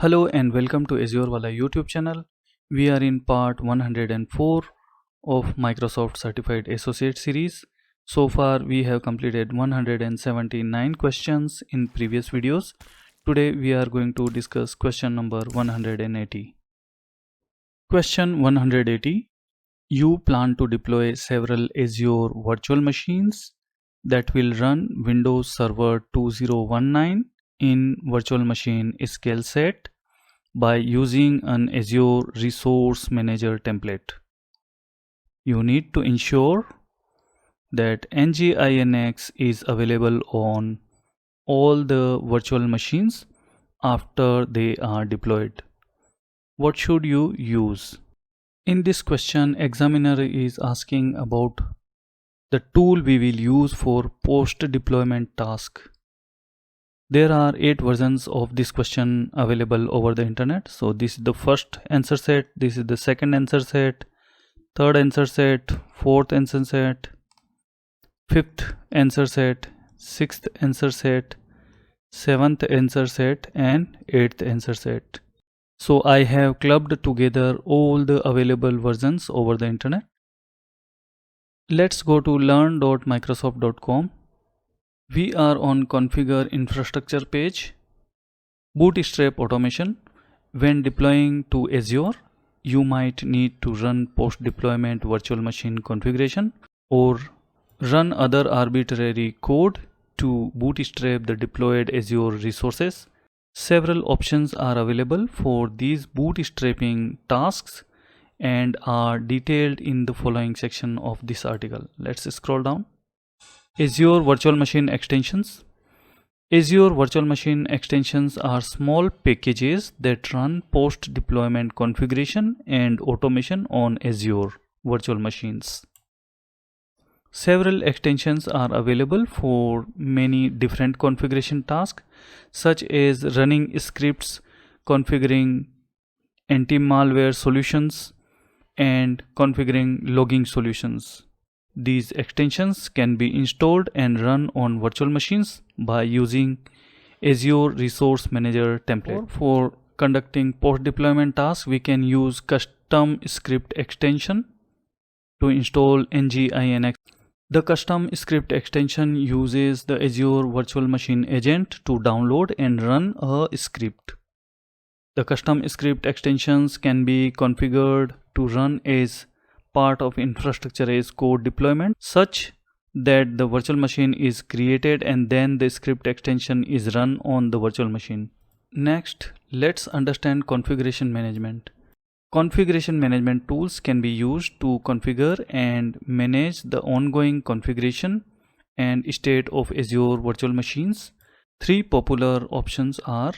Hello and welcome to Azure Wala YouTube channel. We are in part 104 of Microsoft Certified Associate series. So far we have completed 179 questions in previous videos. Today we are going to discuss question number 180. Question 180. You plan to deploy several Azure virtual machines that will run Windows Server 2019 in virtual machine scale set by using an Azure Resource Manager template. You need to ensure that NGINX is available on all the virtual machines after they are deployed. What should you use? In this question, examiner is asking about the tool we will use for post-deployment task. There are 8 versions of this question available over the internet. So this is the first answer set, this is the second answer set, third answer set, fourth answer set, fifth answer set, sixth answer set, seventh answer set, and eighth answer set. So I have clubbed together all the available versions over the internet. Let's go to learn.microsoft.com. We are on Configure Infrastructure page. Bootstrap automation. When deploying to Azure, you might need to run post-deployment virtual machine configuration or run other arbitrary code to bootstrap the deployed Azure resources. Several options are available for these bootstrapping tasks and are detailed in the following section of this article. Let's scroll down. Azure Virtual Machine Extensions. Azure Virtual Machine Extensions are small packages that run post-deployment configuration and automation on Azure virtual machines. Several extensions are available for many different configuration tasks, such as running scripts, configuring anti-malware solutions, and configuring logging solutions. These extensions can be installed and run on virtual machines by using Azure Resource Manager template. For conducting post-deployment tasks, we can use custom script extension to install NGINX. The custom script extension uses the Azure Virtual Machine agent to download and run a script. The custom script extensions can be configured to run as part of infrastructure as code deployment, such that the virtual machine is created and then the script extension is run on the virtual machine. Next, let's understand configuration management. Configuration management tools can be used to configure and manage the ongoing configuration and state of Azure virtual machines. 3 popular options are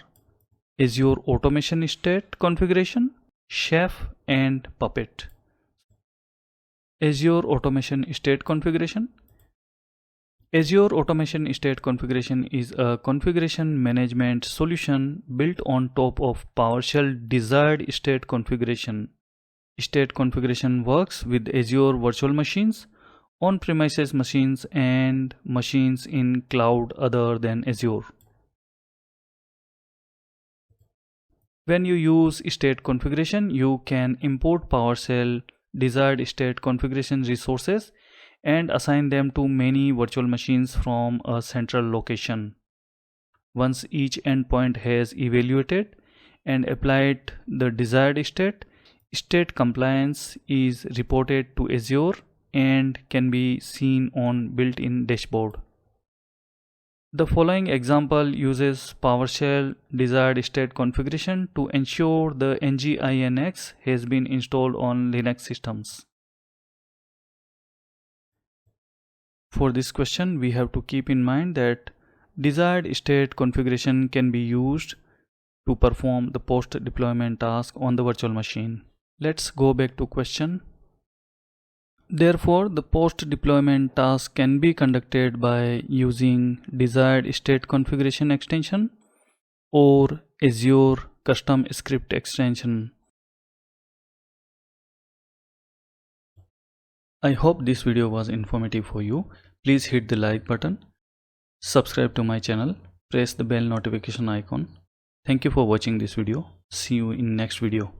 Azure Automation State Configuration, Chef, and Puppet. Azure Automation State Configuration. Azure Automation State Configuration is a configuration management solution built on top of PowerShell desired state configuration. State configuration works with Azure virtual machines, on-premises machines, and machines in cloud other than Azure. When you use state configuration, you can import PowerShell desired state configuration resources and assign them to many virtual machines from a central location. Once each endpoint has evaluated and applied the desired state, state compliance is reported to Azure and can be seen on built-in dashboard. The following example uses PowerShell desired state configuration to ensure the NGINX has been installed on Linux systems. For this question, we have to keep in mind that desired state configuration can be used to perform the post-deployment task on the virtual machine. Let's go back to question. Therefore, the post-deployment task can be conducted by using desired state configuration extension or Azure custom script extension. I hope this video was informative for you. Please hit the like button, subscribe to my channel, press the bell notification icon. Thank you for watching this video. See you in next video.